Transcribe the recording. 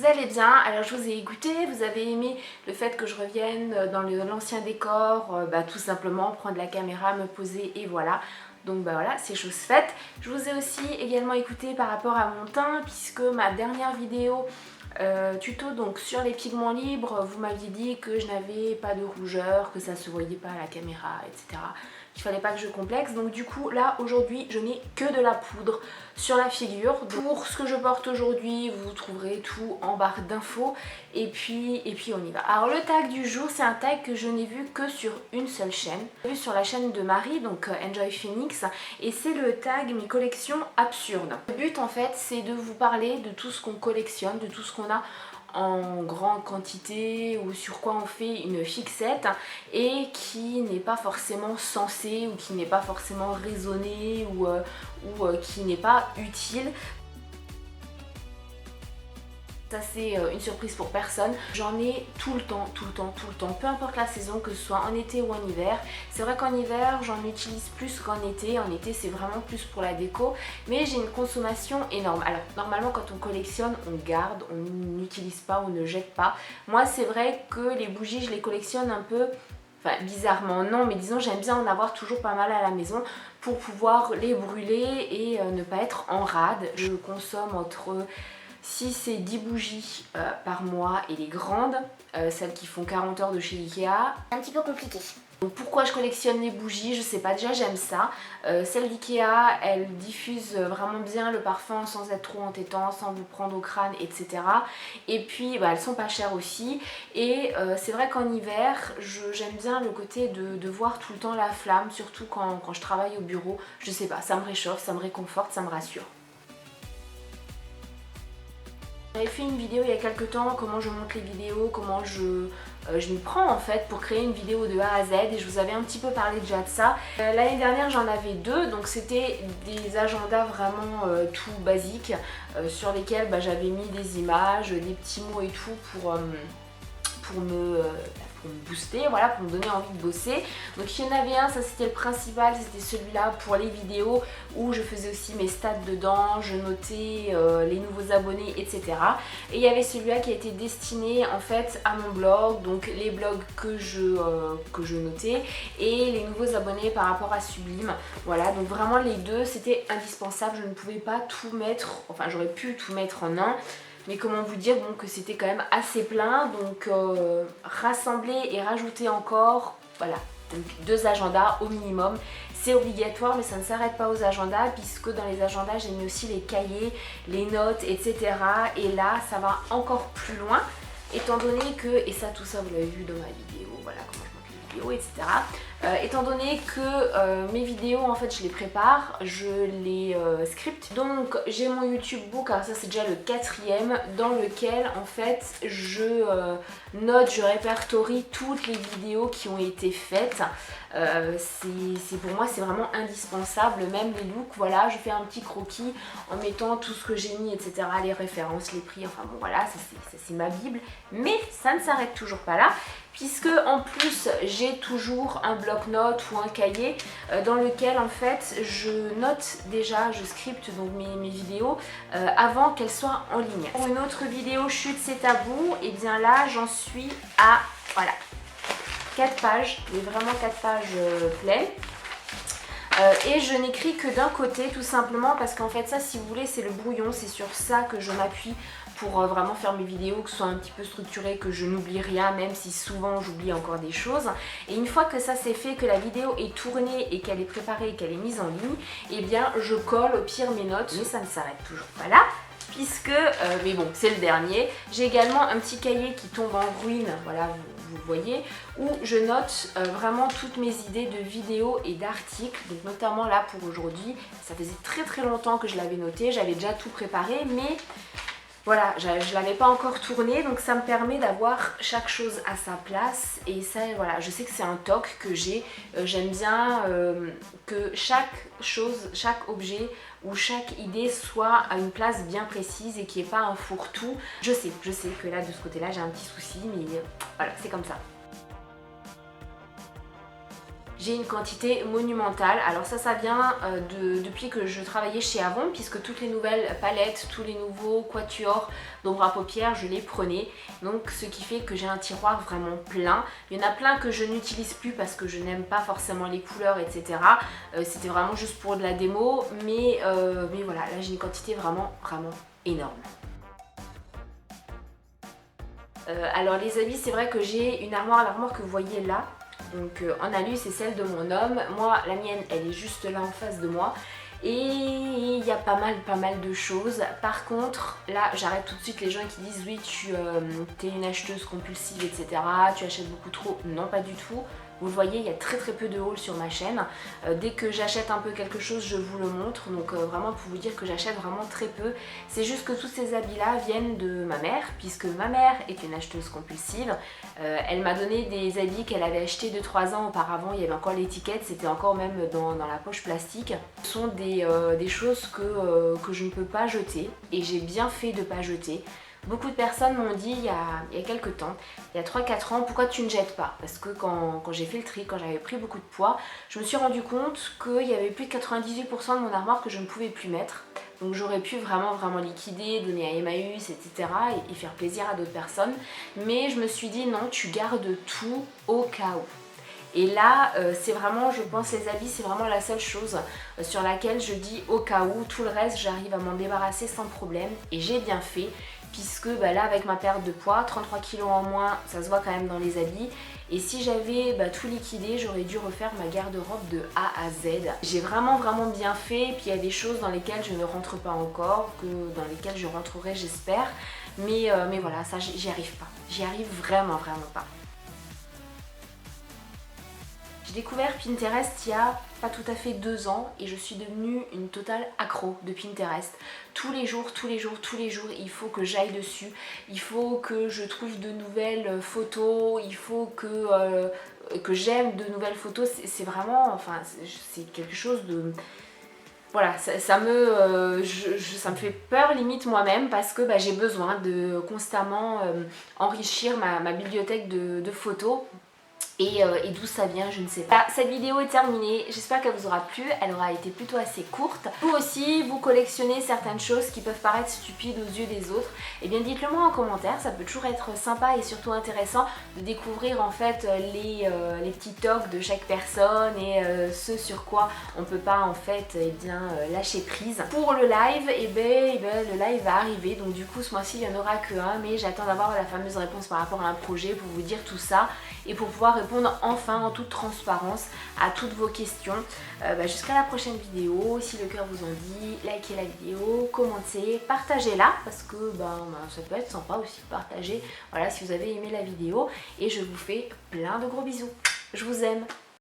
vous allez bien. Alors je vous ai écouté, vous avez aimé le fait que je revienne dans l'ancien décor, tout simplement prendre la caméra, me poser et voilà. Donc voilà, c'est chose faite. Je vous ai aussi également écouté par rapport à mon teint, puisque ma dernière vidéo tuto donc sur les pigments libres, vous m'aviez dit que je n'avais pas de rougeur, que ça se voyait pas à la caméra, etc. Il fallait pas que je complexe, donc du coup là aujourd'hui je n'ai que de la poudre sur la figure. Pour ce que je porte aujourd'hui, vous trouverez tout en barre d'infos et puis on y va. Alors le tag du jour, c'est un tag que je n'ai vu que sur une seule chaîne, vu sur la chaîne de Marie, donc Enjoy Phoenix, et c'est le tag mes collections absurdes. Le but en fait c'est de vous parler de tout ce qu'on collectionne, de tout ce qu'on a en grande quantité ou sur quoi on fait une fixette et qui n'est pas forcément censé ou qui n'est pas forcément raisonné ou qui n'est pas utile. Ça c'est une surprise pour personne. J'en ai tout le temps, peu importe la saison, que ce soit en été ou en hiver. C'est vrai qu'en hiver j'en utilise plus qu'en été. En été c'est vraiment plus pour la déco, mais j'ai une consommation énorme. Alors normalement quand on collectionne, on garde, on n'utilise pas, on ne jette pas. Moi c'est vrai que les bougies je les collectionne un peu, enfin bizarrement non, mais disons j'aime bien en avoir toujours pas mal à la maison pour pouvoir les brûler et ne pas être en rade. Je consomme entre 6 et 10 bougies par mois, et les grandes, celles qui font 40 heures de chez Ikea. Un petit peu compliqué. Donc pourquoi je collectionne les bougies, je sais pas, déjà j'aime ça. Celle d'Ikea, elle diffuse vraiment bien le parfum sans être trop entêtant, sans vous prendre au crâne, etc. Et puis elles sont pas chères aussi. Et c'est vrai qu'en hiver, j'aime bien le côté de voir tout le temps la flamme, surtout quand je travaille au bureau. Je sais pas, ça me réchauffe, ça me réconforte, ça me rassure. J'avais fait une vidéo il y a quelques temps, comment je monte les vidéos, comment je m'y prends en fait pour créer une vidéo de A à Z, et je vous avais un petit peu parlé déjà de ça. L'année dernière j'en avais deux, donc c'était des agendas vraiment tout basiques sur lesquels j'avais mis des images, des petits mots et tout pour me booster, voilà, pour me donner envie de bosser. Donc il y en avait un, ça c'était le principal, c'était celui-là pour les vidéos où je faisais aussi mes stats dedans, je notais les nouveaux abonnés, etc. Et il y avait celui-là qui a été destiné en fait à mon blog, donc les blogs que je notais et les nouveaux abonnés par rapport à Sublime. Voilà, donc vraiment les deux c'était indispensable, je ne pouvais pas tout mettre, enfin j'aurais pu tout mettre en un. Mais comment vous dire que c'était quand même assez plein, donc rassembler et rajouter encore, voilà, donc 2 agendas au minimum. C'est obligatoire, mais ça ne s'arrête pas aux agendas, puisque dans les agendas j'ai mis aussi les cahiers, les notes, etc. Et là ça va encore plus loin, étant donné que, et ça tout ça vous l'avez vu dans ma vidéo, voilà comment je monte les vidéos, etc. Étant donné que mes vidéos en fait je les prépare, je les scripte. Donc j'ai mon YouTube Book, alors ça c'est déjà le 4e, dans lequel en fait je note, je répertorie toutes les vidéos qui ont été faites. Pour moi c'est vraiment indispensable, même les looks, voilà, je fais un petit croquis en mettant tout ce que j'ai mis, etc., les références, les prix, enfin bon voilà, ça c'est ma bible. Mais ça ne s'arrête toujours pas là, puisque en plus j'ai toujours un bloc-notes ou un cahier dans lequel en fait je note déjà, je scripte donc mes vidéos avant qu'elles soient en ligne. Pour une autre vidéo chute c'est tabou, et bien là j'en suis à, voilà, 4 pages, mais vraiment 4 pages pleines. Et je n'écris que d'un côté tout simplement parce qu'en fait ça, si vous voulez, c'est le brouillon, c'est sur ça que je m'appuie pour vraiment faire mes vidéos, que ce soit un petit peu structuré, que je n'oublie rien, même si souvent j'oublie encore des choses. Et une fois que ça c'est fait, que la vidéo est tournée et qu'elle est préparée et qu'elle est mise en ligne, et bien je colle au pire mes notes, mais ça ne s'arrête toujours pas là, puisque, mais bon c'est le dernier, j'ai également un petit cahier qui tombe en ruine, voilà, vous voyez, où je note vraiment toutes mes idées de vidéos et d'articles. Donc notamment là pour aujourd'hui, ça faisait très longtemps que je l'avais noté, j'avais déjà tout préparé, mais voilà, je ne l'avais pas encore tourné, donc ça me permet d'avoir chaque chose à sa place. Et ça, voilà, je sais que c'est un toc que j'ai. J'aime bien que chaque chose, chaque objet ou chaque idée soit à une place bien précise et qu'il n'y ait pas un fourre-tout. Je sais que là, de ce côté-là, j'ai un petit souci, mais voilà, c'est comme ça. j'ai une quantité monumentale. Alors ça vient depuis que je travaillais chez Avon, puisque toutes les nouvelles palettes, tous les nouveaux quatuors d'ombre à paupières, je les prenais. Donc ce qui fait que j'ai un tiroir vraiment plein. Il y en a plein que je n'utilise plus parce que je n'aime pas forcément les couleurs, etc. C'était vraiment juste pour de la démo, mais voilà, là j'ai une quantité vraiment énorme. Alors les habits, c'est vrai que j'ai une armoire, l'armoire que vous voyez là. Donc en alu, c'est celle de mon homme. Moi, la mienne, elle est juste là en face de moi. Et il y a pas mal de choses. Par contre, là, j'arrête tout de suite les gens qui disent oui, tu es une acheteuse compulsive, etc. Tu achètes beaucoup trop. Non, pas du tout. Vous le voyez, il y a très peu de hauls sur ma chaîne. Dès que j'achète un peu quelque chose, je vous le montre. Donc vraiment pour vous dire que j'achète vraiment très peu. C'est juste que tous ces habits-là viennent de ma mère, puisque ma mère est une acheteuse compulsive. Elle m'a donné des habits qu'elle avait achetés 2-3 ans auparavant. Il y avait encore l'étiquette, c'était encore même dans la poche plastique. Ce sont des choses que je ne peux pas jeter. Et j'ai bien fait de ne pas jeter. Beaucoup de personnes m'ont dit il y a quelques temps, il y a 3-4 ans, pourquoi tu ne jettes pas? Parce que quand j'ai fait le tri, quand j'avais pris beaucoup de poids, je me suis rendu compte qu'il y avait plus de 98% de mon armoire que je ne pouvais plus mettre. Donc j'aurais pu vraiment liquider, donner à Emmaüs, etc. et faire plaisir à d'autres personnes. Mais je me suis dit non, tu gardes tout au cas où. Et là, c'est vraiment, je pense, les habits, c'est vraiment la seule chose sur laquelle je dis au cas où. Tout le reste, j'arrive à m'en débarrasser sans problème. Et j'ai bien fait, puisque là, avec ma perte de poids, 33 kg en moins, ça se voit quand même dans les habits. Et si j'avais tout liquidé, j'aurais dû refaire ma garde-robe de A à Z. J'ai vraiment bien fait. Puis il y a des choses dans lesquelles je ne rentre pas encore, dans lesquelles je rentrerai, j'espère. Mais voilà, ça, j'y arrive pas. J'y arrive vraiment pas. J'ai découvert Pinterest il y a pas tout à fait 2 ans et je suis devenue une totale accro de Pinterest. Tous les jours, il faut que j'aille dessus, il faut que je trouve de nouvelles photos, il faut que j'aime de nouvelles photos. C'est vraiment, enfin, c'est quelque chose de... Voilà, ça me fait peur limite moi-même parce que j'ai besoin de constamment enrichir ma bibliothèque de photos. Et d'où ça vient, je ne sais pas. Cette vidéo est terminée, j'espère qu'elle vous aura plu, elle aura été plutôt assez courte. Vous aussi, vous collectionnez certaines choses qui peuvent paraître stupides aux yeux des autres, et bien dites-le moi en commentaire, ça peut toujours être sympa et surtout intéressant de découvrir en fait les petits tocs de chaque personne et ce sur quoi on peut pas en fait lâcher prise. Pour le live, le live va arriver, donc du coup ce mois-ci il n'y en aura que un, mais j'attends d'avoir la fameuse réponse par rapport à un projet pour vous dire tout ça et pour pouvoir répondre enfin en toute transparence à toutes vos questions. Jusqu'à la prochaine vidéo, si le cœur vous en dit, likez la vidéo, commentez, partagez-la parce que ça peut être sympa aussi de partager, voilà, si vous avez aimé la vidéo, et je vous fais plein de gros bisous. Je vous aime.